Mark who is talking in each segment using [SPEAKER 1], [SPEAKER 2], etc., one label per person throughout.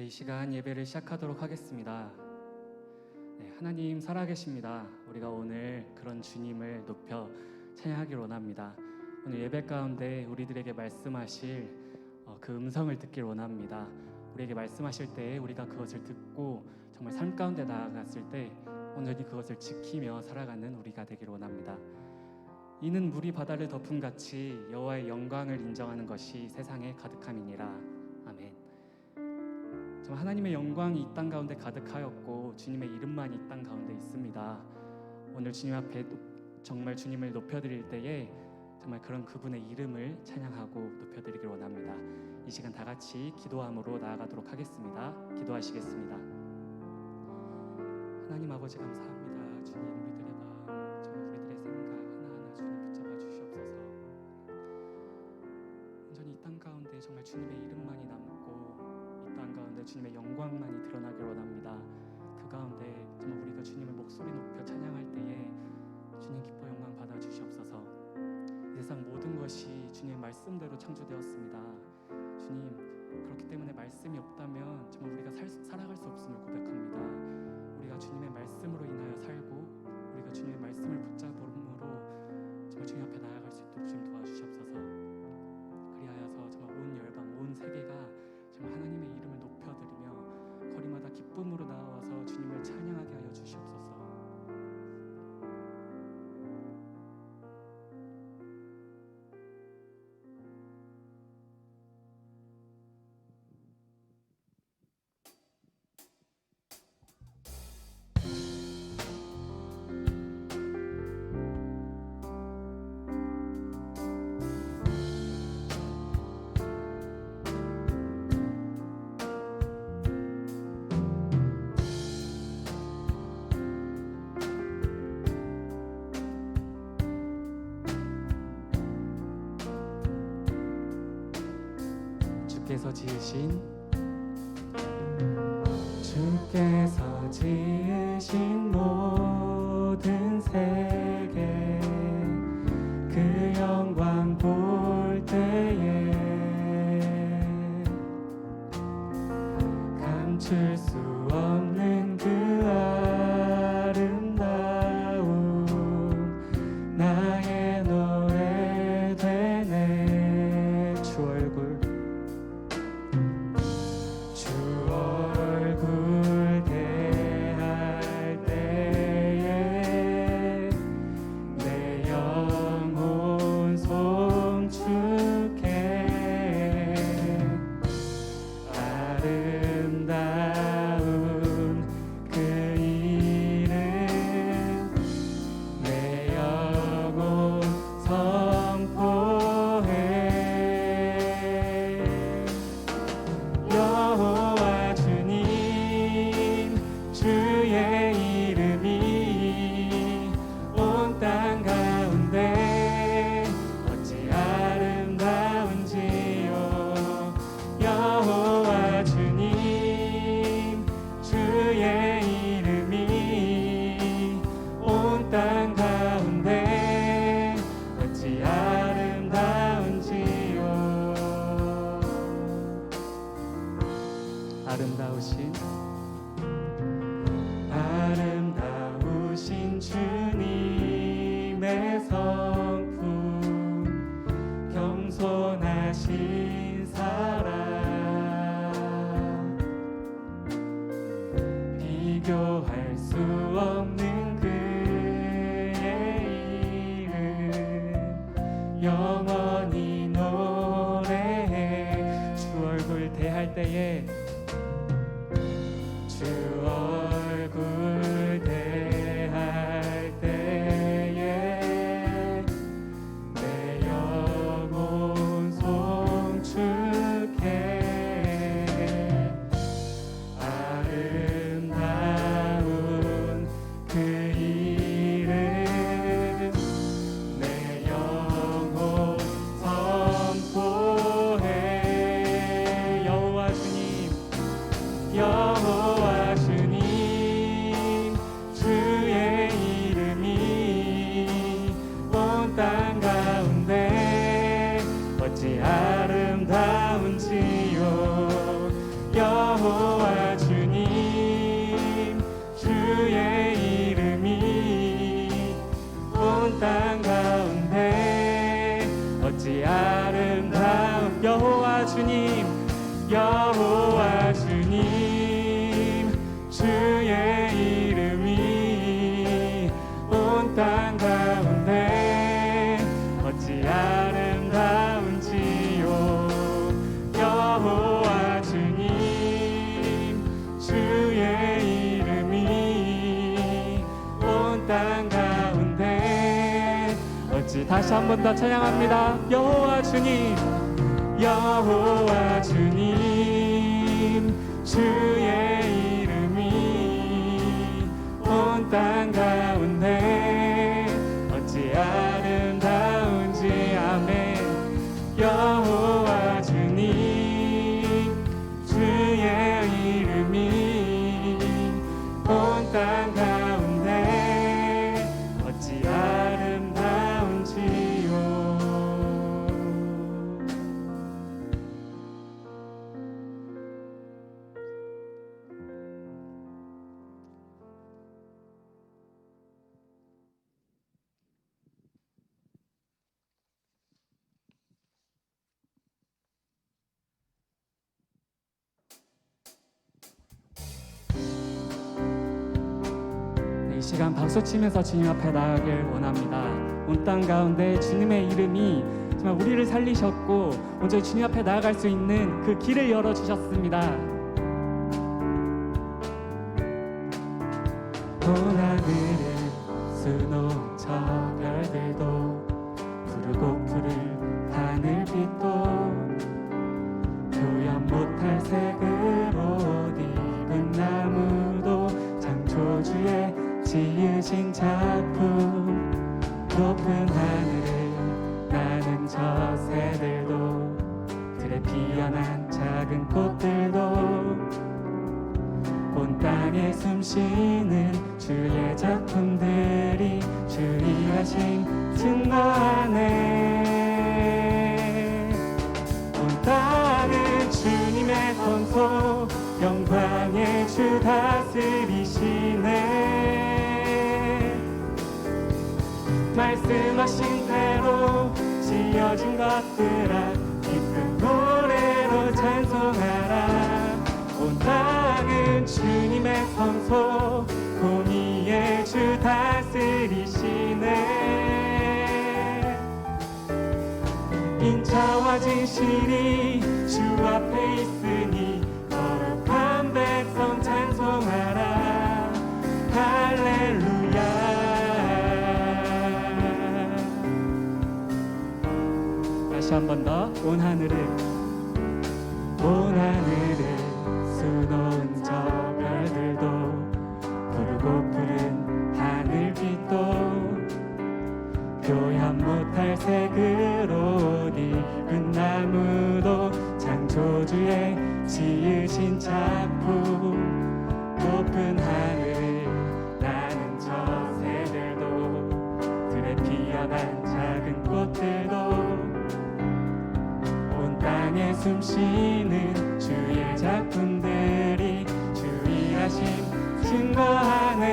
[SPEAKER 1] 이 시간 예배를 시작하도록 하겠습니다. 하나님 살아계십니다. 우리가 오늘 그런 주님을 높여 찬양하기를 원합니다. 오늘 예배 가운데 우리들에게 말씀하실 그 음성을 듣기를 원합니다. 우리에게 말씀하실 때 우리가 그것을 듣고 정말 삶 가운데 나아갔을 때 온전히 그것을 지키며 살아가는 우리가 되기를 원합니다. 이는 물이 바다를 덮음 같이 여호와의 영광을 인정하는 것이 세상에 가득함이니라. 아멘. 정말 하나님의 영광이 이 땅 가운데 가득하였고 주님의 이름만 이 땅 가운데 있습니다. 오늘 주님 앞에 정말 주님을 높여드릴 때에 정말 그런 그분의 이름을 찬양하고 높여드리길 원합니다. 이 시간 다 같이 기도함으로 나아가도록 하겠습니다. 기도하시겠습니다. 하나님 아버지 감사합니다. 주님 우리들의 마음, 정말 우리들의 생각 하나하나 주님 붙잡아 주시옵소서. 온전히 이 땅 가운데 정말 주님의 이름만이 남고 이 땅 가운데 주님의 영광만이 드러나길 원합니다. 그 가운데 정말 우리가 주님을 목소리 높여 찬양할 때에 주님 기뻐 영광 받아 주시옵소서. 이 세상 모든 것이 주님의 말씀대로 창조되었습니다. 주님, 그렇기 때문에 말씀이 없다면 정말 우리가 살아갈 수 없음을 고백합니다. 우리가 주님의 말씀으로 인하여 살고 우리가 주님의 말씀을 붙잡음으로 정말 주님 앞에 나아갈 수 있도록 주님 도와주시옵소서. 그리하여서 정말 온 열방, 온 세계가 정말 하나님의 이름을 높여드리며 거리마다 기쁨으로 나와서 주님을 찬양하게 하여 주시옵소서. 주께서 지으신 모든 세계 그 영광 볼 때에 감출 수 없는 그 아름다움 나의 노래 되네. 주 얼굴 대할 때에 내 영혼 송축해. 아름다운 그 이름 내 영혼 선포해. 여호와 주님 주의 이름이 온 땅 가운데 어찌 아름다운지요. 여호와 주님 주의 이름이 온 땅 가운데 어찌 아름다운지요. 아름다우신 주님의 성품 겸손하신 사랑 비교할 수 없는 그의 이름 영원히 노래해. 주 얼굴 대할 때에 주 얼굴 대할 때에 내 영혼 송축해. 아름다운 그 이름 내 영혼 선포해. 여호와 주님 어찌 아름다운 여호와 주님, 여호와 주님, 주의 이름이 온 땅 가운데 어찌 아름다운지요. 여호와 주님, 주의 이름이 온 땅 가운데 어찌. 다시 한 번 더 찬양합니다. 여호와 주님, 여호와 주님, 주의 이름이 온 땅 가운데 어찌 아름다운지. 아멘. 여호와 주님, 주의 이름이 온 땅 가운데 어찌 아름다운지요. 이 시간 박수치면서 주님 앞에 나아가길 원합니다. 온 땅 가운데 주님의 이름이 정말 우리를 살리셨고 온전히 주님 앞에 나아갈 수 있는 그 길을 열어주셨습니다. 온 하늘을 수놓은 저 별들도 푸르고 푸른 하늘빛도 표현 못할 색으로 옷 입은 나무도 창조주의 지으신 작품, 높은 하늘을 나는 저 새들도 들에 피어난 작은 꽃들도 온 땅에 숨쉬는 주의 작품들이 주의 하심 증거하네. 온 땅은 주님의 손소 영광의 주 다스리시네. 말씀하신 대로 지어진 것들아 기쁜 노래로 찬송하라. 온 땅은 주님의 성소 공의의 주 다스리시네. 인자와 진실이 주 앞에 있으니 거룩한 백성 찬송하라. 할렐루야. 다시 한 번 더. 온 하늘을 수놓은 저 별들도 푸르고 푸른 하늘빛도 표현 못할 색으로 옷 입은 나무도 창조주의 지으신 작품, 높은 하늘을 나는 저 새들도 들에 피어난 작은 꽃들도 온 땅에 숨쉬는 주의 작품들이 주의 하심 증거하네.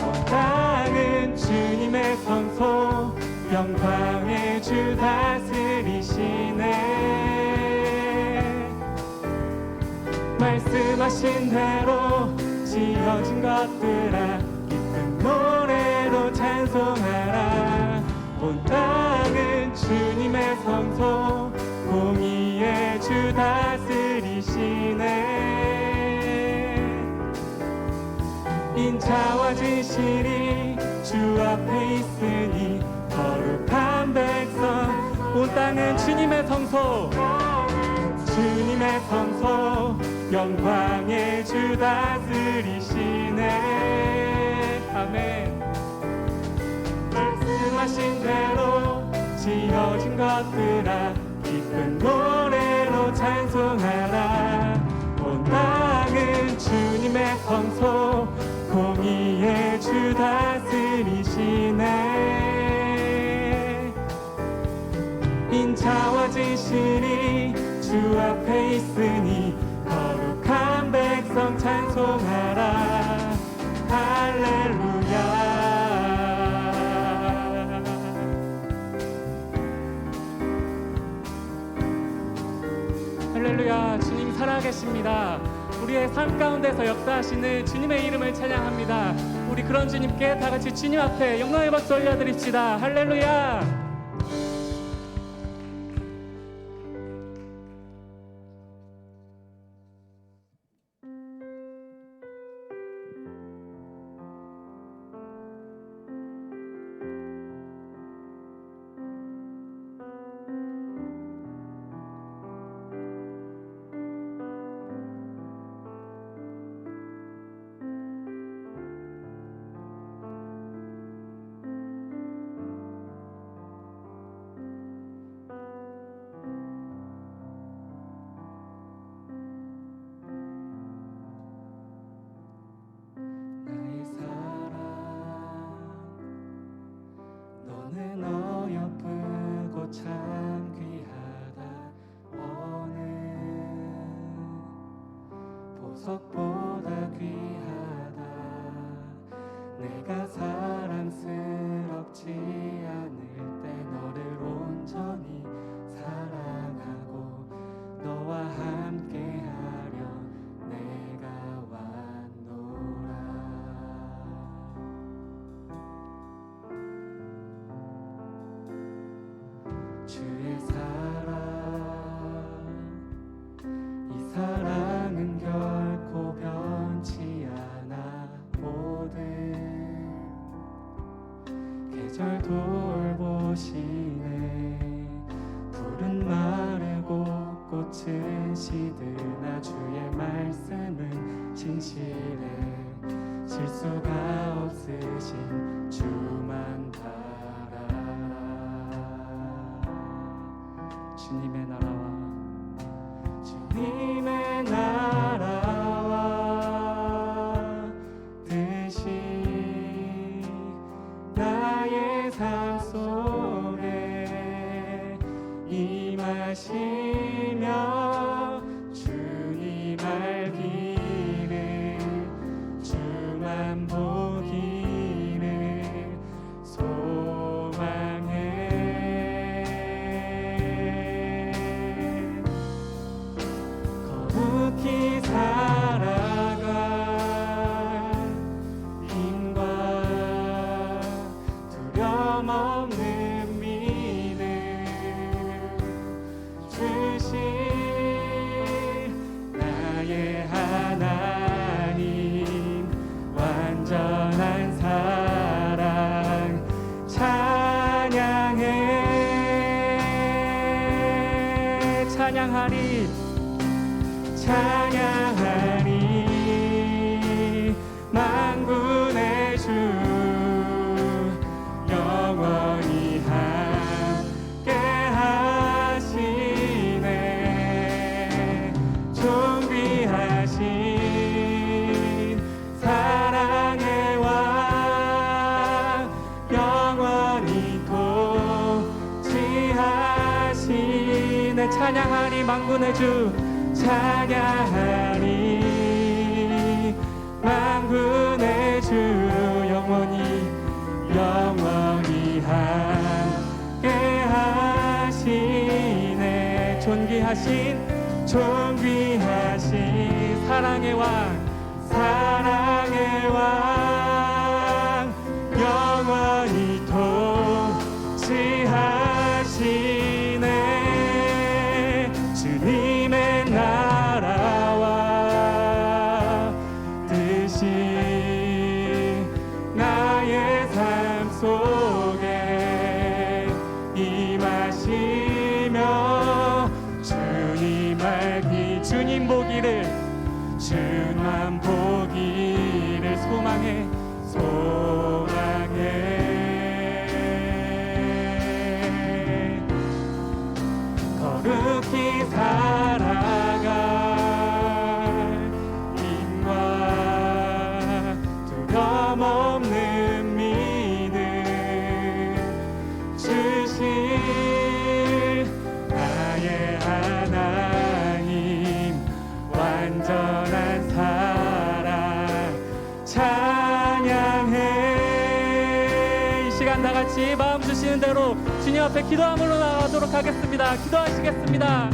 [SPEAKER 1] 온 땅은 주님의 성소 영광의 주 다스리시네. 말씀하신 대로 지어진 것들아 기쁜 노래로 찬송하라. 온 땅은 주님의 성소 공의의 주 다스리시네. 인자와 진실이 주 앞에 있으니 거룩한 백성. 온 땅은 주님의 성소, 주님의 성소 영광의 주 다스리시네. 아멘. 말씀하신 대로 지어진 것들아 기쁜 노래로 찬송하라. 온 땅은 주님의 성소 공의의 주 다스리시네. 인자와 진실이 주 앞에 있으니 거룩한 백성 찬송하라. 할렐루야. 할렐루야. 주님 살아계십니다. 우리의 삶 가운데서 역사하시는 주님의 이름을 찬양합니다. 우리 그런 주님께 다 같이 주님 앞에 영광의 박수 올려드립시다. 할렐루야. 참 귀하다. 어느 보석보다 귀하다. 내가 사랑스럽지 않을 때 너를 온전히 사랑하고 너와 함께하려 내가 왔노라. 주의 사랑, 이 사랑은 결코 변치 않아. 모든 계절 돌보시네. 푸른 마르고 꽃은 시드나 주의 말씀은 진실해. 실수가 없으신 주만 주님의 나라와 주님의 나라와 뜻이 나의 삶 속에 임하시며 주님 알기를 주만 보기를 소망해. 거룩히 살아갈 힘과 두려움 없는 믿음 주신 나의 하나님. 완전한 사랑 찬양해. 찬양하리 찬양하리. 만군의 주 영원히 함께 하시네. 존귀하신 사랑의 왕 영원히 통치하시네. 찬양하리. 만군의 주 찬양하리. 만군의 주 영원히 함께 하시네. 존귀하신 사랑의 왕 영원히 통치하시네. 주님의 나라와 뜻이 나의 삶 속에 임하시며 주님 알기 주님 보기를 주만 보기를 소망해. 거룩히 살아갈 힘과 두려움 없는 믿음 주신 나의 하나님. 완전한 사랑 찬양해. 이 시간 다 같이 마음 주시는 대로 주님 앞에 기도함으로 나가도록 하겠습니다. 기도하시겠습니다.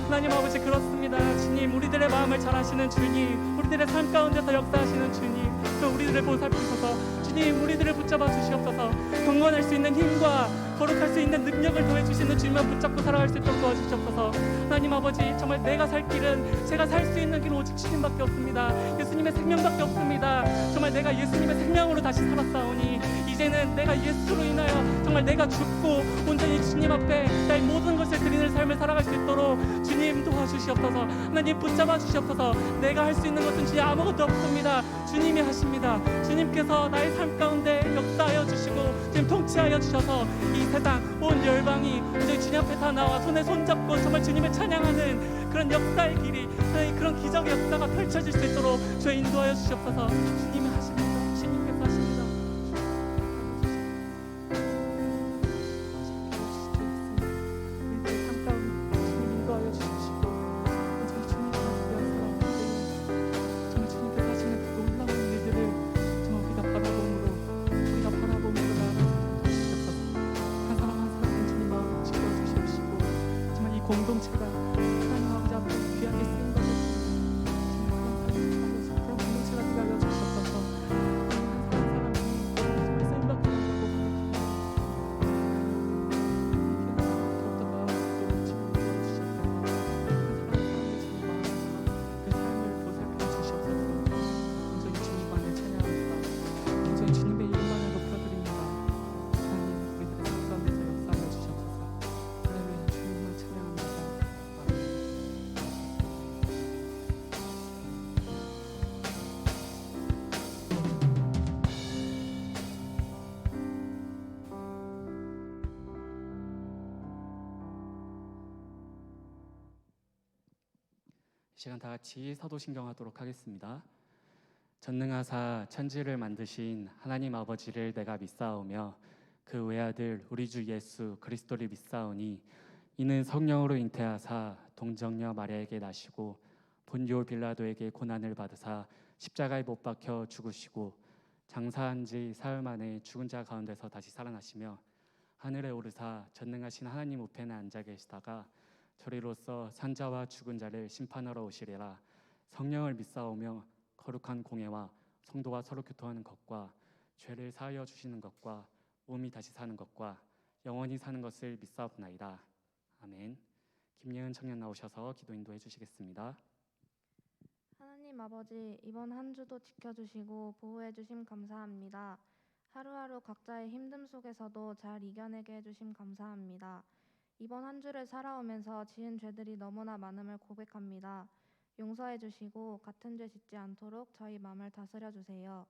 [SPEAKER 1] 하나님 아버지 그렇습니다. 주님, 우리들의 마음을 잘 아시는 주님, 우리들의 삶 가운데서 역사하시는 주님, 또 우리들을 보살피셔서 주님, 우리들을 붙잡아 주시옵소서. 경건할 수 있는 힘과 거룩할 수 있는 능력을 더해 주시는 주님만 붙잡고 살아갈 수 있도록 도와주시옵소서. 하나님 아버지, 정말 내가 살 길은, 제가 살 수 있는 길은 오직 주님밖에 없습니다. 예수님의 생명밖에 없습니다. 정말 내가 예수님의 생명으로 다시 살았사오니 이제는 내가 예수로 인하여 정말 내가 죽고 온전히 주님 앞에 나의 모든 것을 드리는 삶을 살아갈 수 있도록 주님 도와주시옵소서. 하나님 붙잡아 주시옵소서. 내가 할 수 있는 것은 주님 아무것도 없습니다. 주님이 하십니다. 주님께서 나의 삶 가운데 역사하여 주시고 지금 통치하여 주셔서 이 세상 온 열방이 저희 주님 앞에 다 나와 손에 손잡고 정말 주님을 찬양하는 그런 역사의 길이, 그런 기적의 역사가 펼쳐질 수 있도록 저희 인도하여 주시옵소서. 주님이 하십니다. 주님께서 하십니다. 우리들의 삶 가운데 주님 인도하여 주시고 저희 주님 앞에서 정말 주님께서 하시는 그 놀라운 일들을 정말 우리가 바라봄으로 나아갈 수 있도록 주시옵소서. 한 사람 한 사람 주님 마음을 지켜주시옵시고 정말 이 공동체가 하나님 아버지 앞에 귀하게 쓰인 것을 그런 공동체가 되게 알려주셨어서 한 사람 한 사람이 정말 생각하는 것도 더욱더 나아가도록 주님 도와주시옵소서. 한 사람 한 사람의 주님 마음과 그 삶을 보살펴 주시옵소서. 온전히 주님만을 찬양합니다. 온전히 주님의 이름만을 높여드립니다. 하나님, 우리들의 삶 가운데서 역사하여 주시옵소서. 할렐루야. 주님만 찬양합니다. 아멘. 이 시간 다 같이 사도신경하도록 하겠습니다. 전능하사 천지를 만드신 하나님 아버지를 내가 믿사오며 그 외아들 우리 주 예수 그리스도를 믿사오니 이는 성령으로 잉태하사 동정녀 마리아에게 나시고 본디오 빌라도에게 고난을 받으사 십자가에 못 박혀 죽으시고 장사한 지 사흘 만에 죽은 자 가운데서 다시 살아나시며 하늘에 오르사 전능하신 하나님 우편에 앉아 계시다가 저리로서 산자와 죽은 자를 심판하러 오시리라. 성령을 믿사오며 거룩한 공예와 성도와 서로 교통하는 것과 죄를 사하여 주시는 것과 몸이 다시 사는 것과 영원히 사는 것을 믿사옵나이다. 아멘. 김예은 청년 나오셔서 기도 인도해 주시겠습니다.
[SPEAKER 2] 하나님 아버지, 이번 한 주도 지켜주시고 보호해 주심 감사합니다. 하루하루 각자의 힘듦 속에서도 잘 이겨내게 해주심 감사합니다. 이번 한 주를 살아오면서 지은 죄들이 너무나 많음을 고백합니다. 용서해 주시고 같은 죄 짓지 않도록 저희 마음을 다스려 주세요.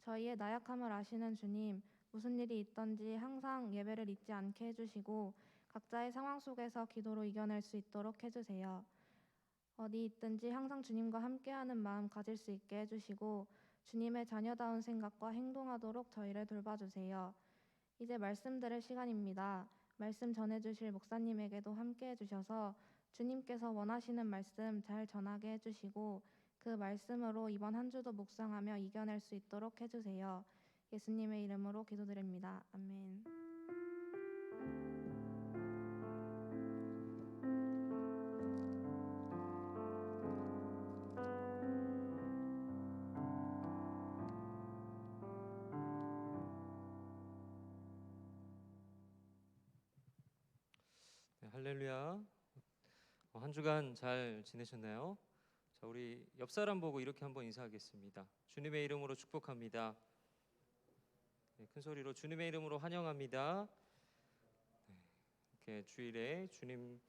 [SPEAKER 2] 저희의 나약함을 아시는 주님, 무슨 일이 있든지 항상 예배를 잊지 않게 해주시고 각자의 상황 속에서 기도로 이겨낼 수 있도록 해주세요. 어디 있든지 항상 주님과 함께하는 마음 가질 수 있게 해주시고 주님의 자녀다운 생각과 행동하도록 저희를 돌봐주세요. 이제 말씀 들을 시간입니다. 말씀 전해주실 목사님에게도 함께 해주셔서 주님께서 원하시는 말씀 잘 전하게 해주시고 그 말씀으로 이번 한 주도 묵상하며 이겨낼 수 있도록 해주세요. 예수님의 이름으로 기도드립니다. 아멘.
[SPEAKER 3] 네, 할렐루야. 한 주간 잘 지내셨나요? 자, 우리 옆 사람 보고 이렇게 한번 인사하겠습니다. 주님의 이름으로 축복합니다. 네, 큰 소리로 주님의 이름으로 환영합니다. 네, 이렇게 주일에 주님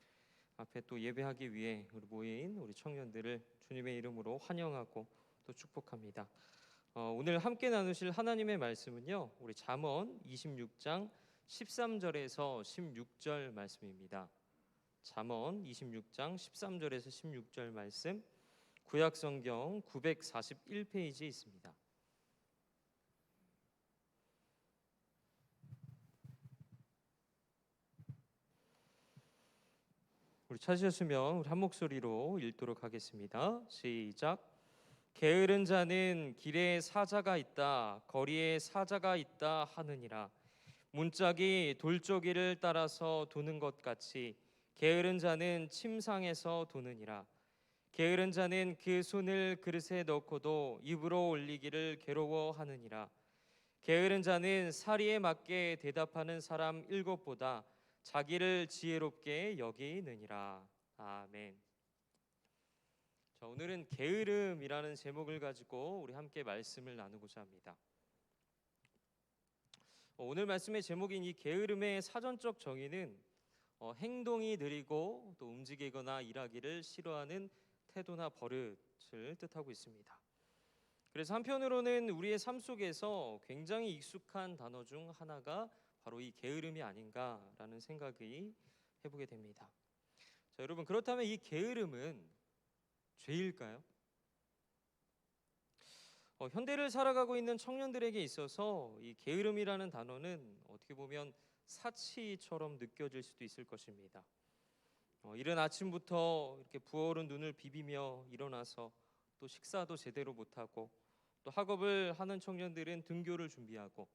[SPEAKER 3] 앞에 또 예배하기 위해 우리 모인 우리 청년들을 주님의 이름으로 환영하고 또 축복합니다. 오늘 함께 나누실 하나님의 말씀은요, 우리 잠언 26장 13절에서 16절 말씀입니다. 잠언 26장 13절에서 16절 말씀, 구약성경 941페이지에 있습니다. 우리 찾으셨으면 우리 한 목소리로 읽도록 하겠습니다. 시작. 게으른 자는 길에 사자가 있다, 거리에 사자가 있다 하느니라. 문짝이 돌조기를 따라서 도는 것 같이 게으른 자는 침상에서 도느니라. 게으른 자는 그 손을 그릇에 넣고도 입으로 올리기를 괴로워하느니라. 게으른 자는 사리에 맞게 대답하는 사람 7보다 자기를 지혜롭게 여기느니라. 아멘. 자, 오늘은 게으름이라는 제목을 가지고 우리 함께 말씀을 나누고자 합니다. 오늘 말씀의 제목인 이 게으름의 사전적 정의는 행동이 느리고 또 움직이거나 일하기를 싫어하는 태도나 버릇을 뜻하고 있습니다. 그래서 한편으로는 우리의 삶 속에서 굉장히 익숙한 단어 중 하나가 바로 이 게으름이 아닌가라는 생각이 해보게 됩니다. 자, 여러분, 그렇다면 이 게으름은 죄일까요? 현대를 살아가고 있는 청년들에게 있어서 이 게으름이라는 단어는 어떻게 보면 사치처럼 느껴질 수도 있을 것입니다. 이른 아침부터 이렇게 부어오른 눈을 비비며 일어나서 또 식사도 제대로 못하고, 또 학업을 하는 청년들은 등교를 준비하고,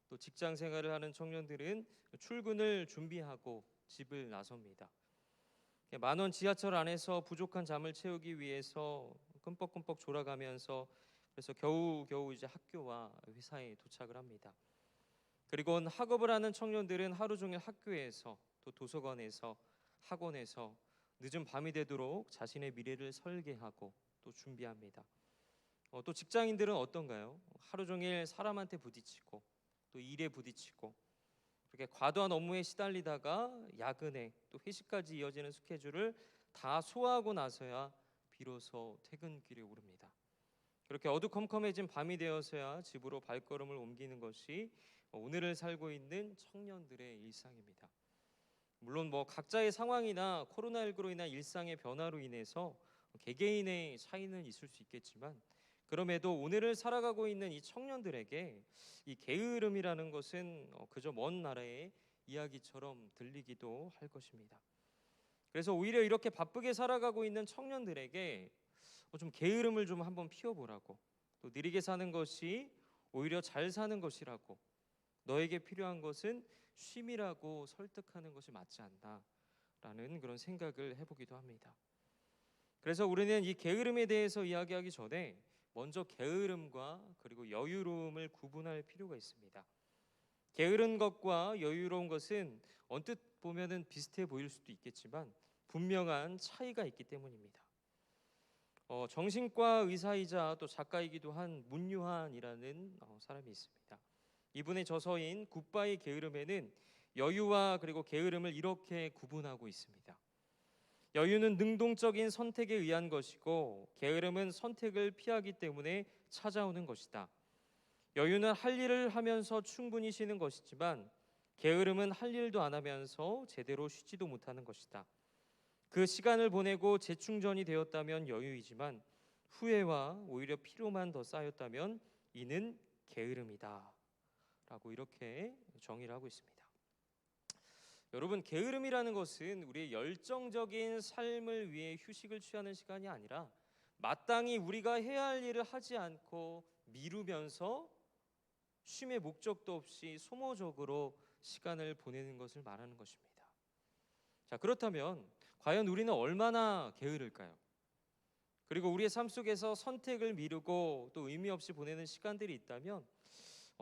[SPEAKER 3] 또 직장 생활을 하는 청년들은 출근을 준비하고 집을 나섭니다. 만원 지하철 안에서 부족한 잠을 채우기 위해서 끔뻑끔뻑 졸아가면서 그래서 겨우겨우 이제 학교와 회사에 도착을 합니다. 그리고 학업을 하는 청년들은 하루 종일 학교에서 또 도서관에서 학원에서 늦은 밤이 되도록 자신의 미래를 설계하고 또 준비합니다. 또 직장인들은 어떤가요? 하루 종일 사람한테 부딪히고 또 일에 부딪히고 그렇게 과도한 업무에 시달리다가 야근에 또 회식까지 이어지는 스케줄을 다 소화하고 나서야 비로소 퇴근길에 오릅니다. 그렇게 어두컴컴해진 밤이 되어서야 집으로 발걸음을 옮기는 것이 오늘을 살고 있는 청년들의 일상입니다. 물론 각자의 상황이나 코로나19로 인한 일상의 변화로 인해서 개개인의 차이는 있을 수 있겠지만, 그럼에도 오늘을 살아가고 있는 이 청년들에게 이 게으름이라는 것은 그저 먼 나라의 이야기처럼 들리기도 할 것입니다. 그래서 오히려 이렇게 바쁘게 살아가고 있는 청년들에게 좀 게으름을 좀 한번 피워보라고, 또 느리게 사는 것이 오히려 잘 사는 것이라고, 너에게 필요한 것은 쉼이라고 설득하는 것이 맞지 않나라는 그런 생각을 해보기도 합니다. 그래서 우리는 이 게으름에 대해서 이야기하기 전에 먼저 게으름과 그리고 여유로움을 구분할 필요가 있습니다. 게으른 것과 여유로운 것은 언뜻 보면은 비슷해 보일 수도 있겠지만 분명한 차이가 있기 때문입니다. 정신과 의사이자 또 작가이기도 한 문유한이라는 사람이 있습니다. 이분의 저서인 굿바이 게으름에는 여유와 그리고 게으름을 이렇게 구분하고 있습니다. 여유는 능동적인 선택에 의한 것이고, 게으름은 선택을 피하기 때문에 찾아오는 것이다. 여유는 할 일을 하면서 충분히 쉬는 것이지만, 게으름은 할 일도 안 하면서 제대로 쉬지도 못하는 것이다. 그 시간을 보내고 재충전이 되었다면 여유이지만, 후회와 오히려 피로만 더 쌓였다면 이는 게으름이다 라고 이렇게 정의를 하고 있습니다. 여러분, 게으름이라는 것은 우리의 열정적인 삶을 위해 휴식을 취하는 시간이 아니라 마땅히 우리가 해야 할 일을 하지 않고 미루면서 쉼의 목적도 없이 소모적으로 시간을 보내는 것을 말하는 것입니다. 자, 그렇다면 과연 우리는 얼마나 게으를까요? 그리고 우리의 삶 속에서 선택을 미루고 또 의미 없이 보내는 시간들이 있다면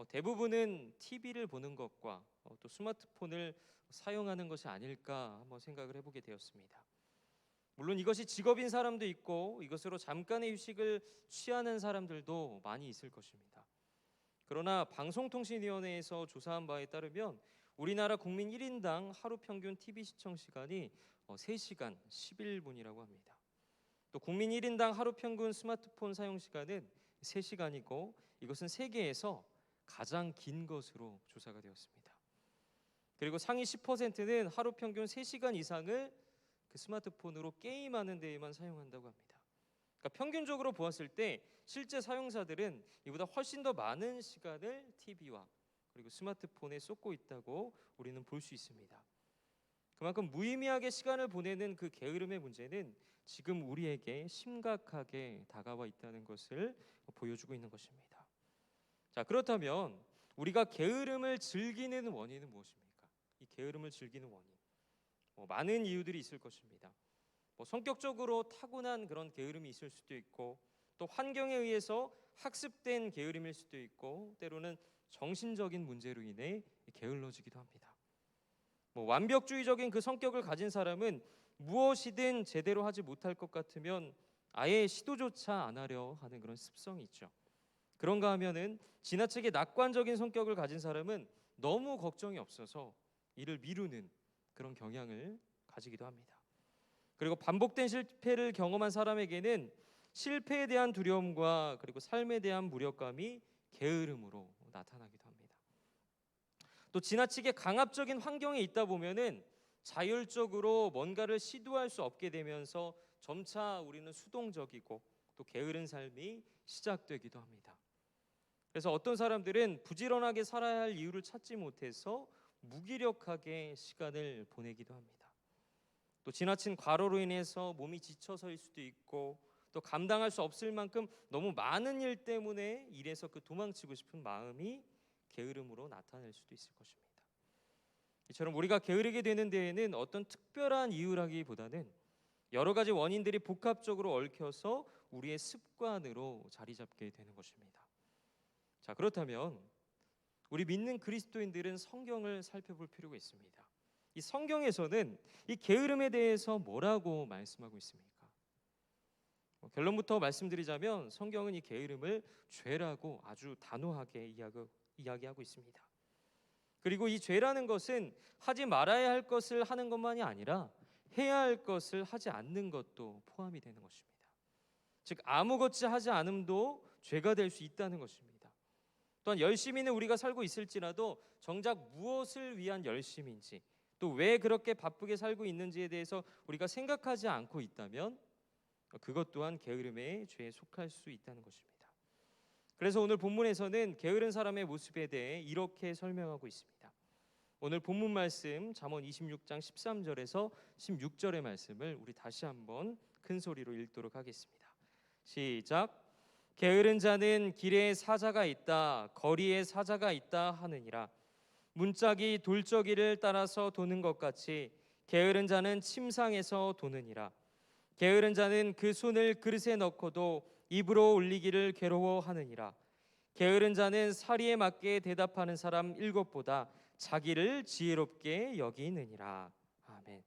[SPEAKER 3] 대부분은 TV를 보는 것과 또 스마트폰을 사용하는 것이 아닐까 한번 생각을 해보게 되었습니다. 물론 이것이 직업인 사람도 있고 이것으로 잠깐의 휴식을 취하는 사람들도 많이 있을 것입니다. 그러나 방송통신위원회에서 조사한 바에 따르면 우리나라 국민 1인당 하루 평균 TV 시청 시간이 3시간 11분이라고 합니다. 또 국민 1인당 하루 평균 스마트폰 사용 시간은 3시간이고 이것은 세계에서 가장 긴 것으로 조사가 되었습니다. 그리고 상위 10%는 하루 평균 3시간 이상을 그 스마트폰으로 게임하는 데에만 사용한다고 합니다. 그러니까 평균적으로 보았을 때 실제 사용자들은 이보다 훨씬 더 많은 시간을 TV와 그리고 스마트폰에 쏟고 있다고 우리는 볼 수 있습니다. 그만큼 무의미하게 시간을 보내는 그 게으름의 문제는 지금 우리에게 심각하게 다가와 있다는 것을 보여주고 있는 것입니다. 자, 그렇다면 우리가 게으름을 즐기는 원인은 무엇입니까? 이 게으름을 즐기는 원인. 많은 이유들이 있을 것입니다. 성격적으로 타고난 그런 게으름이 있을 수도 있고, 또 환경에 의해서 학습된 게으름일 수도 있고, 때로는 정신적인 문제로 인해 게을러지기도 합니다. 완벽주의적인 그 성격을 가진 사람은 무엇이든 제대로 하지 못할 것 같으면 아예 시도조차 안 하려 하는 그런 습성이 있죠. 그런가 하면은 지나치게 낙관적인 성격을 가진 사람은 너무 걱정이 없어서 일을 미루는 그런 경향을 가지기도 합니다. 그리고 반복된 실패를 경험한 사람에게는 실패에 대한 두려움과 그리고 삶에 대한 무력감이 게으름으로 나타나기도 합니다. 또 지나치게 강압적인 환경에 있다 보면은 자율적으로 뭔가를 시도할 수 없게 되면서 점차 우리는 수동적이고 또 게으른 삶이 시작되기도 합니다. 그래서 어떤 사람들은 부지런하게 살아야 할 이유를 찾지 못해서 무기력하게 시간을 보내기도 합니다. 또 지나친 과로로 인해서 몸이 지쳐서일 수도 있고, 또 감당할 수 없을 만큼 너무 많은 일 때문에 일에서 그 도망치고 싶은 마음이 게으름으로 나타날 수도 있을 것입니다. 이처럼 우리가 게으르게 되는 데에는 어떤 특별한 이유라기보다는 여러 가지 원인들이 복합적으로 얽혀서 우리의 습관으로 자리 잡게 되는 것입니다. 자, 그렇다면 우리 믿는 그리스도인들은 성경을 살펴볼 필요가 있습니다. 이 성경에서는 이 게으름에 대해서 뭐라고 말씀하고 있습니까? 결론부터 말씀드리자면 성경은 이 게으름을 죄라고 아주 단호하게 이야기하고 있습니다. 그리고 이 죄라는 것은 하지 말아야 할 것을 하는 것만이 아니라 해야 할 것을 하지 않는 것도 포함이 되는 것입니다. 즉 아무것지 하지 않음도 죄가 될 수 있다는 것입니다. 또한 열심히는 우리가 살고 있을지라도 정작 무엇을 위한 열심인지, 또 왜 그렇게 바쁘게 살고 있는지에 대해서 우리가 생각하지 않고 있다면 그것 또한 게으름의 죄에 속할 수 있다는 것입니다. 그래서 오늘 본문에서는 게으른 사람의 모습에 대해 이렇게 설명하고 있습니다. 오늘 본문 말씀 잠언 26장 13절에서 16절의 말씀을 우리 다시 한번 큰 소리로 읽도록 하겠습니다. 시작. 게으른 자는 길에 사자가 있다, 거리에 사자가 있다 하느니라. 문짝이 돌적이를 따라서 도는 것 같이 게으른 자는 침상에서 도느니라. 게으른 자는 그 손을 그릇에 넣고도 입으로 올리기를 괴로워하느니라. 게으른 자는 사리에 맞게 대답하는 사람 7보다 자기를 지혜롭게 여기느니라. 아멘.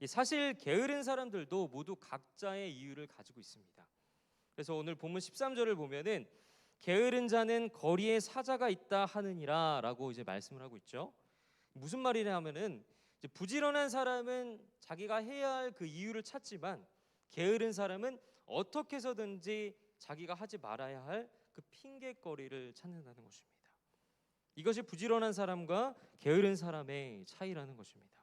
[SPEAKER 3] 사실 게으른 사람들도 모두 각자의 이유를 가지고 있습니다. 그래서 오늘 본문 13절을 보면은 게으른 자는 거리에 사자가 있다 하느니라라고 이제 말씀을 하고 있죠. 무슨 말이냐 하면은 이제 부지런한 사람은 자기가 해야 할 그 이유를 찾지만 게으른 사람은 어떻게 해서든지 자기가 하지 말아야 할 그 핑계거리를 찾는다는 것입니다. 이것이 부지런한 사람과 게으른 사람의 차이라는 것입니다.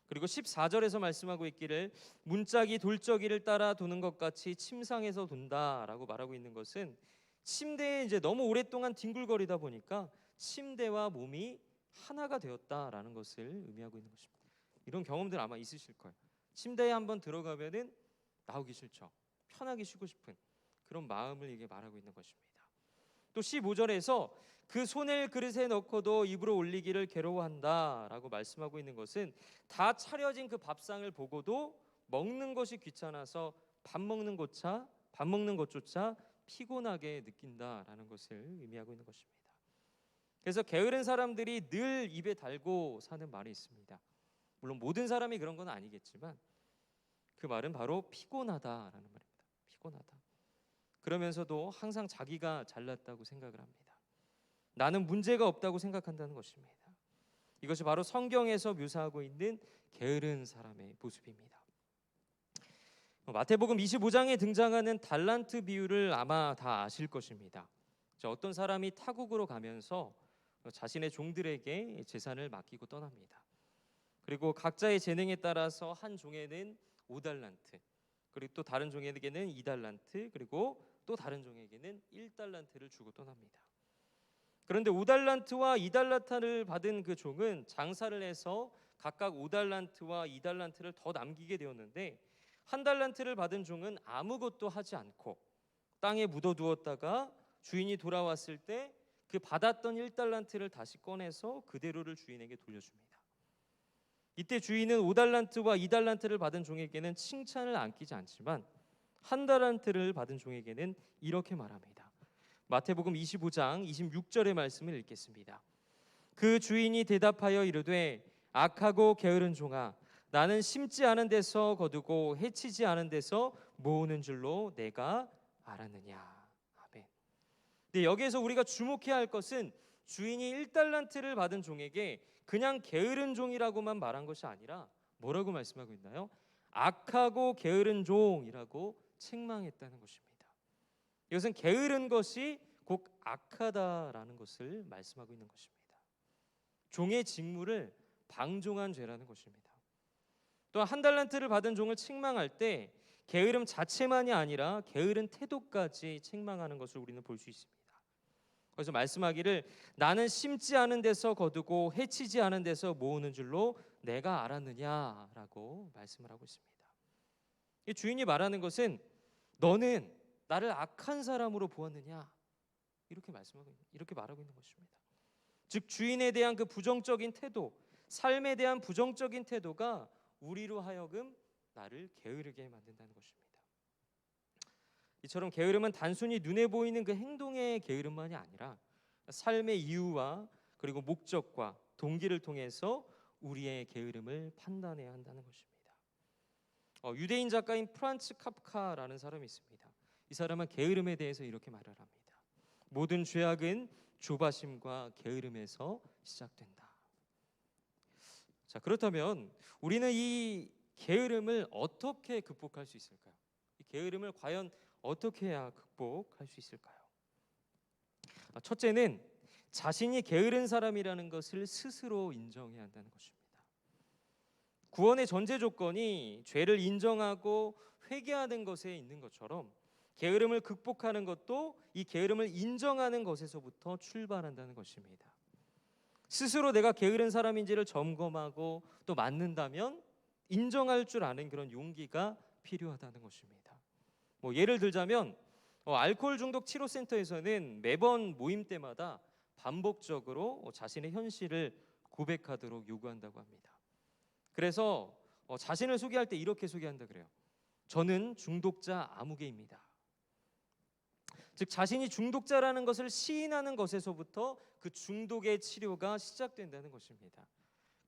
[SPEAKER 3] 그리고 14절에서 말씀하고 있기를 문짝이 돌적이를 따라 도는 것 같이 침상에서 돈다라고 말하고 있는 것은 침대에 이제 너무 오랫동안 뒹굴거리다 보니까 침대와 몸이 하나가 되었다라는 것을 의미하고 있는 것입니다. 이런 경험들 아마 있으실 거예요. 침대에 한번 들어가면은 나오기 싫죠. 편하게 쉬고 싶은 그런 마음을 이게 말하고 있는 것입니다. 또 15절에서 그 손을 그릇에 넣고도 입으로 올리기를 괴로워한다라고 말씀하고 있는 것은 다 차려진 그 밥상을 보고도 먹는 것이 귀찮아서 밥 먹는 것조차 피곤하게 느낀다라는 것을 의미하고 있는 것입니다. 그래서 게으른 사람들이 늘 입에 달고 사는 말이 있습니다. 물론 모든 사람이 그런 건 아니겠지만 그 말은 바로 피곤하다라는 말입니다. 피곤하다. 그러면서도 항상 자기가 잘났다고 생각을 합니다. 나는 문제가 없다고 생각한다는 것입니다. 이것이 바로 성경에서 묘사하고 있는 게으른 사람의 모습입니다. 마태복음 25장에 등장하는 달란트 비유를 아마 다 아실 것입니다. 어떤 사람이 타국으로 가면서 자신의 종들에게 재산을 맡기고 떠납니다. 그리고 각자의 재능에 따라서 한 종에는 5달란트, 그리고 또 다른 종에게는 2달란트, 그리고 또 다른 종에게는 1달란트를 주고 떠납니다. 그런데 5달란트와 2달란트를 받은 그 종은 장사를 해서 각각 5달란트와 2달란트를 더 남기게 되었는데, 1달란트를 받은 종은 아무것도 하지 않고 땅에 묻어두었다가 주인이 돌아왔을 때 그 받았던 1달란트를 다시 꺼내서 그대로를 주인에게 돌려줍니다. 이때 주인은 5달란트와 2달란트를 받은 종에게는 칭찬을 안기지 않지만 1달란트를 받은 종에게는 이렇게 말합니다. 마태복음 25장 26절의 말씀을 읽겠습니다. 그 주인이 대답하여 이르되 악하고 게으른 종아, 나는 심지 않은 데서 거두고 해치지 않은 데서 모으는 줄로 내가 알았느냐. 아멘. 근데 여기에서 우리가 주목해야 할 것은 주인이 1달란트를 받은 종에게 그냥 게으른 종이라고만 말한 것이 아니라 뭐라고 말씀하고 있나요? 악하고 게으른 종이라고 책망했다는 것입니다. 이것은 게으른 것이 곧 악하다라는 것을 말씀하고 있는 것입니다. 종의 직무를 방종한 죄라는 것입니다. 또 1달란트를 받은 종을 책망할 때 게으름 자체만이 아니라 게으른 태도까지 책망하는 것을 우리는 볼 수 있습니다. 그래서 말씀하기를 나는 심지 않은 데서 거두고 해치지 않은 데서 모으는 줄로 내가 알았느냐라고 말씀을 하고 있습니다. 이 주인이 말하는 것은 너는 나를 악한 사람으로 보았느냐 이렇게 말하고 있는 것입니다. 즉 주인에 대한 그 부정적인 태도, 삶에 대한 부정적인 태도가 우리로 하여금 나를 게으르게 만든다는 것입니다. 이처럼 게으름은 단순히 눈에 보이는 그 행동의 게으름만이 아니라 삶의 이유와 그리고 목적과 동기를 통해서 우리의 게으름을 판단해야 한다는 것입니다. 유대인 작가인 프란츠 카프카라는 사람이 있습니다. 이 사람은 게으름에 대해서 이렇게 말을 합니다. 모든 죄악은 조바심과 게으름에서 시작된다. 자, 그렇다면 우리는 이 게으름을 어떻게 극복할 수 있을까요? 이 게으름을 과연 어떻게 해야 극복할 수 있을까요? 첫째는 자신이 게으른 사람이라는 것을 스스로 인정해야 한다는 것입니다. 구원의 전제 조건이 죄를 인정하고 회개하는 것에 있는 것처럼 게으름을 극복하는 것도 이 게으름을 인정하는 것에서부터 출발한다는 것입니다. 스스로 내가 게으른 사람인지를 점검하고 또 맞는다면 인정할 줄 아는 그런 용기가 필요하다는 것입니다. 예를 들자면 알코올 중독 치료센터에서는 매번 모임 때마다 반복적으로 자신의 현실을 고백하도록 요구한다고 합니다. 그래서 자신을 소개할 때 이렇게 소개한다 그래요. 저는 중독자 아무개입니다. 즉 자신이 중독자라는 것을 시인하는 것에서부터 그 중독의 치료가 시작된다는 것입니다.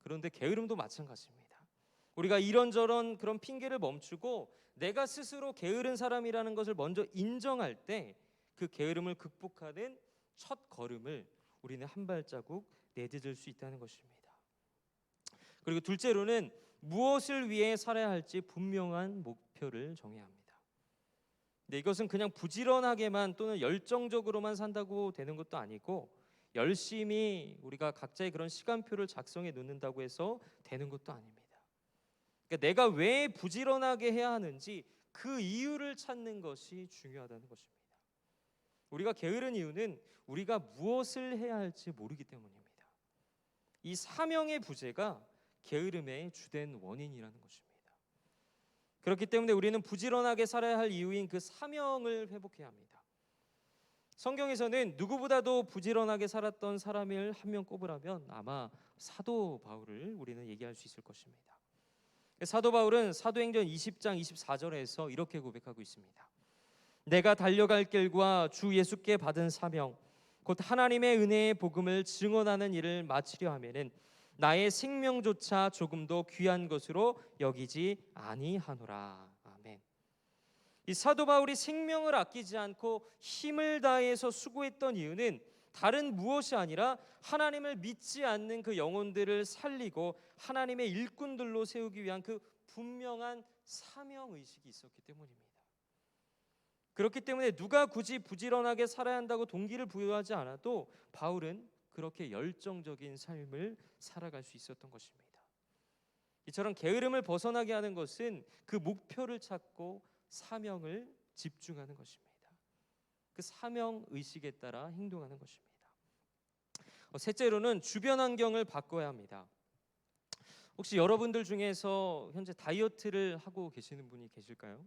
[SPEAKER 3] 그런데 게으름도 마찬가지입니다. 우리가 이런저런 그런 핑계를 멈추고 내가 스스로 게으른 사람이라는 것을 먼저 인정할 때 그 게으름을 극복하는 첫 걸음을 우리는 한 발자국 내딛을 수 있다는 것입니다. 그리고 둘째로는 무엇을 위해 살아야 할지 분명한 목표를 정해야 합니다. 근데 이것은 그냥 부지런하게만 또는 열정적으로만 산다고 되는 것도 아니고 열심히 우리가 각자의 그런 시간표를 작성해 놓는다고 해서 되는 것도 아닙니다. 그러니까 내가 왜 부지런하게 해야 하는지 그 이유를 찾는 것이 중요하다는 것입니다. 우리가 게으른 이유는 우리가 무엇을 해야 할지 모르기 때문입니다. 이 사명의 부재가 게으름의 주된 원인이라는 것입니다. 그렇기 때문에 우리는 부지런하게 살아야 할 이유인 그 사명을 회복해야 합니다. 성경에서는 누구보다도 부지런하게 살았던 사람을 한 명 꼽으라면 아마 사도 바울을 우리는 얘기할 수 있을 것입니다. 사도 바울은 사도행전 20장 24절에서 이렇게 고백하고 있습니다. 내가 달려갈 길과 주 예수께 받은 사명 곧 하나님의 은혜의 복음을 증언하는 일을 마치려 하면은 나의 생명조차 조금도 귀한 것으로 여기지 아니하노라. 아멘. 이 사도 바울이 생명을 아끼지 않고 힘을 다해서 수고했던 이유는 다른 무엇이 아니라 하나님을 믿지 않는 그 영혼들을 살리고 하나님의 일꾼들로 세우기 위한 그 분명한 사명 의식이 있었기 때문입니다. 그렇기 때문에 누가 굳이 부지런하게 살아야 한다고 동기를 부여하지 않아도 바울은 그렇게 열정적인 삶을 살아갈 수 있었던 것입니다. 이처럼 게으름을 벗어나게 하는 것은 그 목표를 찾고 사명을 집중하는 것입니다. 그 사명 의식에 따라 행동하는 것입니다. 셋째로는 주변 환경을 바꿔야 합니다. 혹시 여러분들 중에서 현재 다이어트를 하고 계시는 분이 계실까요?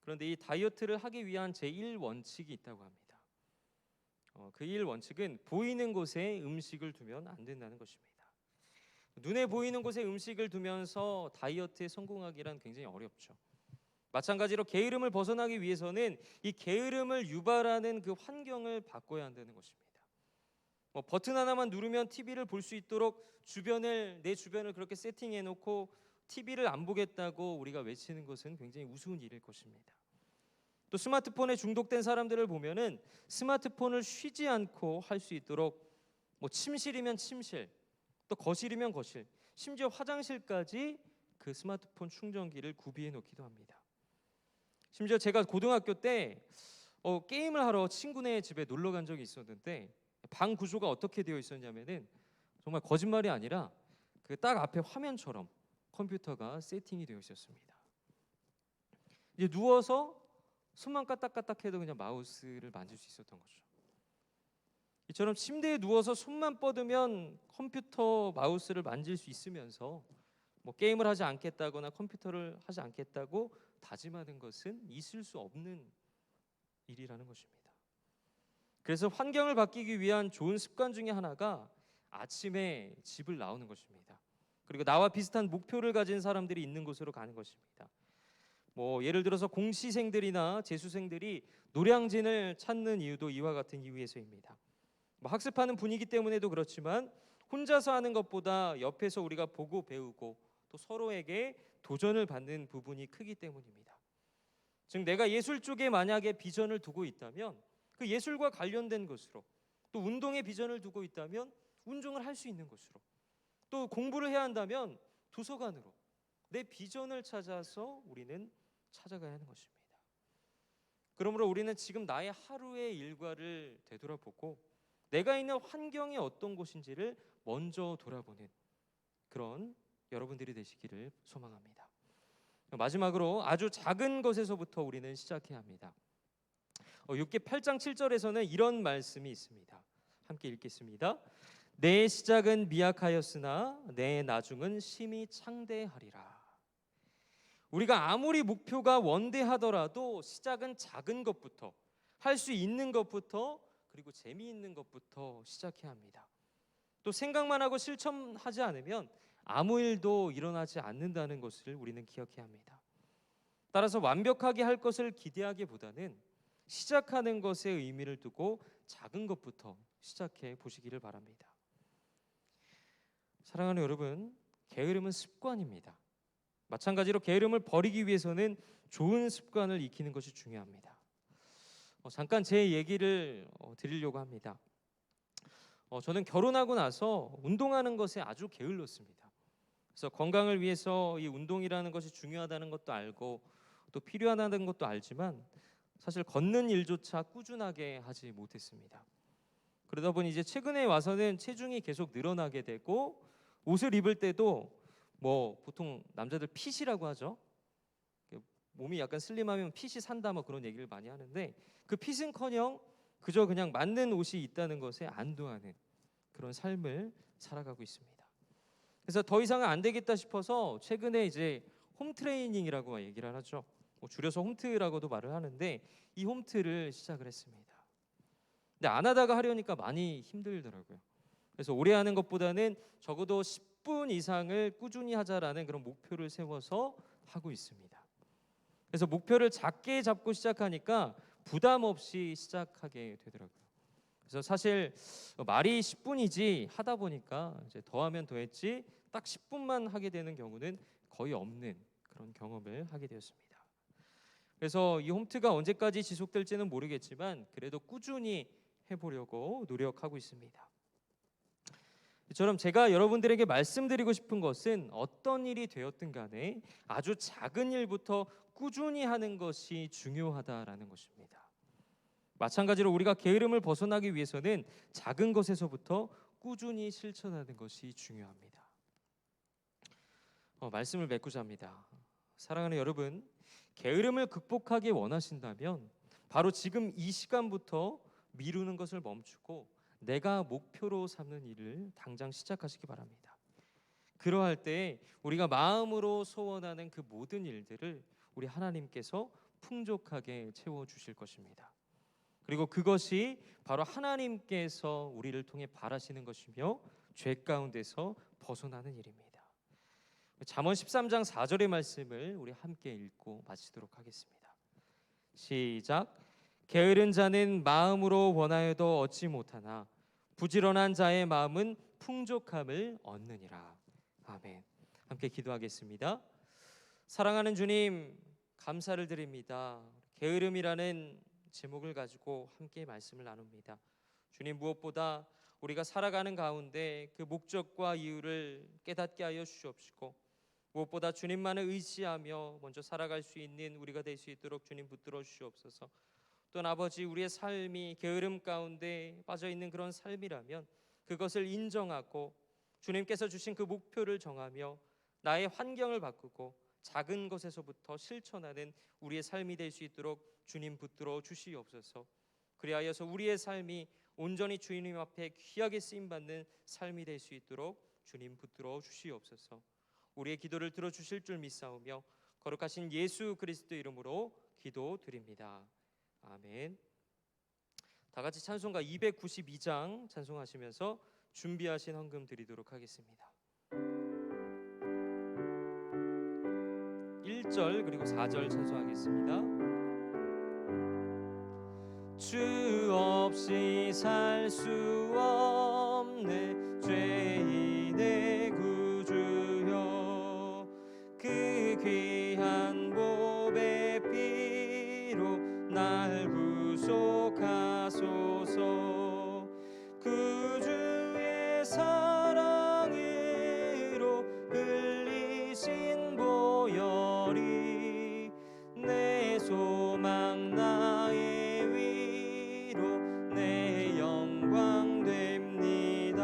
[SPEAKER 3] 그런데 이 다이어트를 하기 위한 제1원칙이 있다고 합니다. 그 1원칙은 보이는 곳에 음식을 두면 안 된다는 것입니다. 눈에 보이는 곳에 음식을 두면서 다이어트에 성공하기란 굉장히 어렵죠. 마찬가지로 게으름을 벗어나기 위해서는 이 게으름을 유발하는 그 환경을 바꿔야 한다는 것입니다. 버튼 하나만 누르면 TV를 볼 수 있도록 내 주변을 그렇게 세팅해 놓고 TV를 안 보겠다고 우리가 외치는 것은 굉장히 우스운 일일 것입니다. 또 스마트폰에 중독된 사람들을 보면은 스마트폰을 쉬지 않고 할 수 있도록 침실이면 침실, 또 거실이면 거실, 심지어 화장실까지 그 스마트폰 충전기를 구비해 놓기도 합니다. 심지어 제가 고등학교 때 게임을 하러 친구네 집에 놀러 간 적이 있었는데 방 구조가 어떻게 되어 있었냐면은 정말 거짓말이 아니라 그 딱 앞에 화면처럼 컴퓨터가 세팅이 되어 있었습니다. 이제 누워서 손만 까딱까딱 해도 그냥 마우스를 만질 수 있었던 거죠. 이처럼 침대에 누워서 손만 뻗으면 컴퓨터 마우스를 만질 수 있으면서 게임을 하지 않겠다거나 컴퓨터를 하지 않겠다고 다짐하는 것은 있을 수 없는 일이라는 것입니다. 그래서 환경을 바뀌기 위한 좋은 습관 중에 하나가 아침에 집을 나오는 것입니다. 그리고 나와 비슷한 목표를 가진 사람들이 있는 곳으로 가는 것입니다. 예를 들어서 공시생들이나 재수생들이 노량진을 찾는 이유도 이와 같은 이유에서입니다. 학습하는 분위기 때문에도 그렇지만 혼자서 하는 것보다 옆에서 우리가 보고 배우고 또 서로에게 도전을 받는 부분이 크기 때문입니다. 즉 내가 예술 쪽에 만약에 비전을 두고 있다면 그 예술과 관련된 것으로, 또 운동에 비전을 두고 있다면 운동을 할 수 있는 것으로, 또 공부를 해야 한다면 도서관으로 내 비전을 찾아서 우리는 찾아가야 하는 것입니다. 그러므로 우리는 지금 나의 하루의 일과를 되돌아보고 내가 있는 환경이 어떤 곳인지를 먼저 돌아보는 그런 여러분들이 되시기를 소망합니다. 마지막으로 아주 작은 것에서부터 우리는 시작해야 합니다. 욥기 8장 7절에서는 이런 말씀이 있습니다. 함께 읽겠습니다. 내 시작은 미약하였으나 내 나중은 심히 창대하리라. 우리가 아무리 목표가 원대하더라도 시작은 작은 것부터, 할 수 있는 것부터, 그리고 재미있는 것부터 시작해야 합니다. 또 생각만 하고 실천하지 않으면 아무 일도 일어나지 않는다는 것을 우리는 기억해야 합니다. 따라서 완벽하게 할 것을 기대하기보다는 시작하는 것에 의미를 두고 작은 것부터 시작해 보시기를 바랍니다. 사랑하는 여러분, 게으름은 습관입니다. 마찬가지로 게으름을 버리기 위해서는 좋은 습관을 익히는 것이 중요합니다. 잠깐 제 얘기를 드리려고 합니다. 저는 결혼하고 나서 운동하는 것에 아주 게을렀습니다. 그래서 건강을 위해서 이 운동이라는 것이 중요하다는 것도 알고 또 필요하다는 것도 알지만 사실 걷는 일조차 꾸준하게 하지 못했습니다. 그러다 보니 이제 최근에 와서는 체중이 계속 늘어나게 되고 옷을 입을 때도 보통 남자들 핏이라고 하죠. 몸이 약간 슬림하면 핏이 산다 그런 얘기를 많이 하는데 그 핏은커녕 그저 그냥 맞는 옷이 있다는 것에 안도하는 그런 삶을 살아가고 있습니다. 그래서 더 이상은 안 되겠다 싶어서 최근에 이제 홈트레이닝이라고 얘기를 하죠. 줄여서 홈트라고도 말을 하는데 이 홈트를 시작을 했습니다. 근데 안 하다가 하려니까 많이 힘들더라고요. 그래서 오래 하는 것보다는 적어도 10분 이상을 꾸준히 하자라는 그런 목표를 세워서 하고 있습니다. 그래서 목표를 작게 잡고 시작하니까 부담 없이 시작하게 되더라고요. 그래서 사실 말이 10분이지 하다 보니까 이제 더하면 더했지 딱 10분만 하게 되는 경우는 거의 없는 그런 경험을 하게 되었습니다. 그래서 이 홈트가 언제까지 지속될지는 모르겠지만 그래도 꾸준히 해보려고 노력하고 있습니다. 이처럼 제가 여러분들에게 말씀드리고 싶은 것은 어떤 일이 되었든 간에 아주 작은 일부터 꾸준히 하는 것이 중요하다라는 것입니다. 마찬가지로 우리가 게으름을 벗어나기 위해서는 작은 것에서부터 꾸준히 실천하는 것이 중요합니다. 말씀을 맺고자 합니다. 사랑하는 여러분, 게으름을 극복하기 원하신다면 바로 지금 이 시간부터 미루는 것을 멈추고 내가 목표로 삼는 일을 당장 시작하시기 바랍니다. 그러할 때 우리가 마음으로 소원하는 그 모든 일들을 우리 하나님께서 풍족하게 채워주실 것입니다. 그리고 그것이 바로 하나님께서 우리를 통해 바라시는 것이며 죄 가운데서 벗어나는 일입니다. 잠언 13장 4절의 말씀을 우리 함께 읽고 마치도록 하겠습니다. 시작. 게으른 자는 마음으로 원하여도 얻지 못하나 부지런한 자의 마음은 풍족함을 얻느니라. 아멘. 함께 기도하겠습니다. 사랑하는 주님, 감사를 드립니다. 게으름이라는 제목을 가지고 함께 말씀을 나눕니다. 주님, 무엇보다 우리가 살아가는 가운데 그 목적과 이유를 깨닫게 하여 주시옵시고, 무엇보다 주님만을 의지하며 먼저 살아갈 수 있는 우리가 될 수 있도록 주님 붙들어 주시옵소서. 또한 아버지, 우리의 삶이 게으름 가운데 빠져 있는 그런 삶이라면 그것을 인정하고 주님께서 주신 그 목표를 정하며 나의 환경을 바꾸고 작은 것에서부터 실천하는 우리의 삶이 될 수 있도록 주님 붙들어 주시옵소서. 그리하여서 우리의 삶이 온전히 주님 앞에 귀하게 쓰임 받는 삶이 될 수 있도록 주님 붙들어 주시옵소서. 우리의 기도를 들어주실 줄 믿사오며 거룩하신 예수 그리스도 이름으로 기도드립니다. 아멘. 다 같이 찬송가 292장 찬송하시면서 준비하신 헌금 드리도록 하겠습니다. 1절 그리고 4절 찬송하겠습니다. 주 없이 살 수 없네 죄인의 구주여, 그 귀한 보배 피로 날 구속하소서. 구주의 사랑으로 흘리신 보혈이 내 소망 나의 위로 내 영광 됩니다.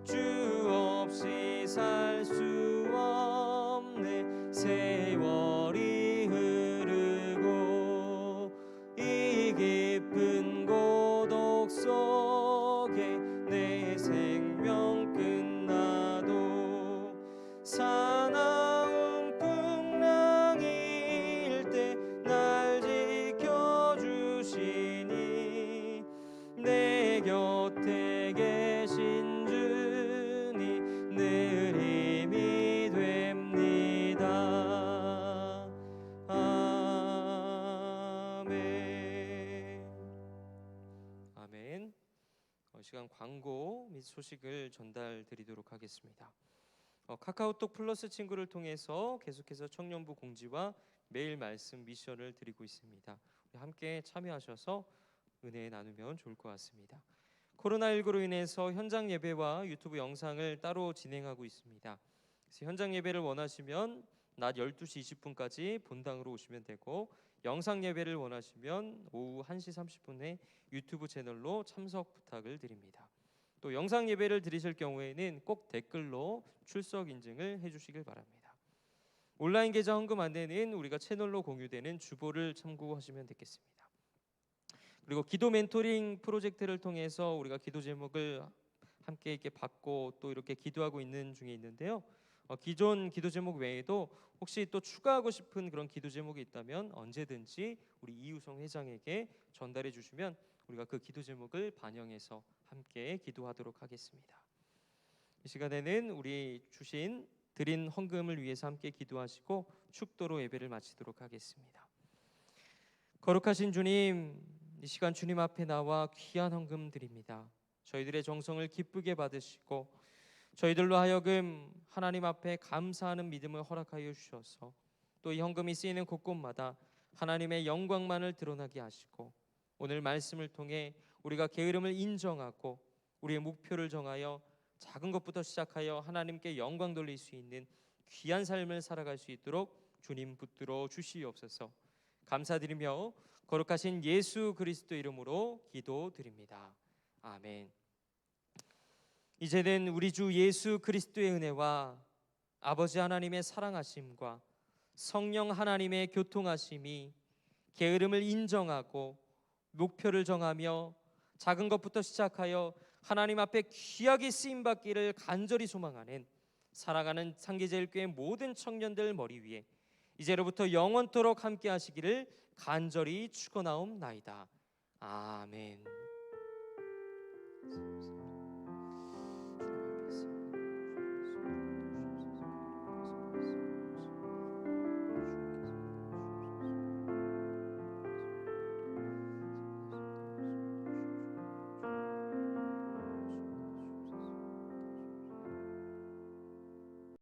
[SPEAKER 3] 주 없이 살 수 없네 세월이 흐르고 이 깊은 고독 속에 내 생명 끝나도 사나운 풍랑일 때 날 지켜주시니 내 곁에 계신 주님 늘 힘이 됩니다. 아멘. 아멘. 시간 광고 및 소식을 전달드리도록 하겠습니다. 카카오톡 플러스 친구를 통해서 계속해서 청년부 공지와 매일 말씀 미션을 드리고 있습니다. 우리 함께 참여하셔서 은혜 나누면 좋을 것 같습니다. 코로나19로 인해서 현장 예배와 유튜브 영상을 따로 진행하고 있습니다. 그래서 현장 예배를 원하시면 낮 12시 20분까지 본당으로 오시면 되고, 영상 예배를 원하시면 오후 1시 30분에 유튜브 채널로 참석 부탁을 드립니다. 또 영상 예배를 드리실 경우에는 꼭 댓글로 출석 인증을 해주시길 바랍니다. 온라인 계좌 헌금 안내는 우리가 채널로 공유되는 주보를 참고하시면 되겠습니다. 그리고 기도 멘토링 프로젝트를 통해서 우리가 기도 제목을 함께 이렇게 받고 또 이렇게 기도하고 있는 중에 있는데요. 기존 기도 제목 외에도 혹시 또 추가하고 싶은 그런 기도 제목이 있다면 언제든지 우리 이우성 회장에게 전달해 주시면 우리가 그 기도 제목을 반영해서 함께 기도하도록 하겠습니다. 이 시간에는 우리 드린 헌금을 위해서 함께 기도하시고 축도로 예배를 마치도록 하겠습니다. 거룩하신 주님, 이 시간 주님 앞에 나와 귀한 헌금 드립니다. 저희들의 정성을 기쁘게 받으시고 저희들로 하여금 하나님 앞에 감사하는 믿음을 허락하여 주셔서 또 이 헌금이 쓰이는 곳곳마다 하나님의 영광만을 드러나게 하시고, 오늘 말씀을 통해 우리가 게으름을 인정하고 우리의 목표를 정하여 작은 것부터 시작하여 하나님께 영광 돌릴 수 있는 귀한 삶을 살아갈 수 있도록 주님 붙들어 주시옵소서. 감사드리며 거룩하신 예수 그리스도 이름으로 기도드립니다. 아멘. 이제는 우리 주 예수 그리스도의 은혜와 아버지 하나님의 사랑하심과 성령 하나님의 교통하심이 게으름을 인정하고 목표를 정하며 작은 것부터 시작하여 하나님 앞에 귀하게 쓰임받기를 간절히 소망하는 사랑하는 상계제일교회 모든 청년들 머리 위에 이제로부터 영원토록 함께 하시기를 간절히 축원하옵나이다. 아멘.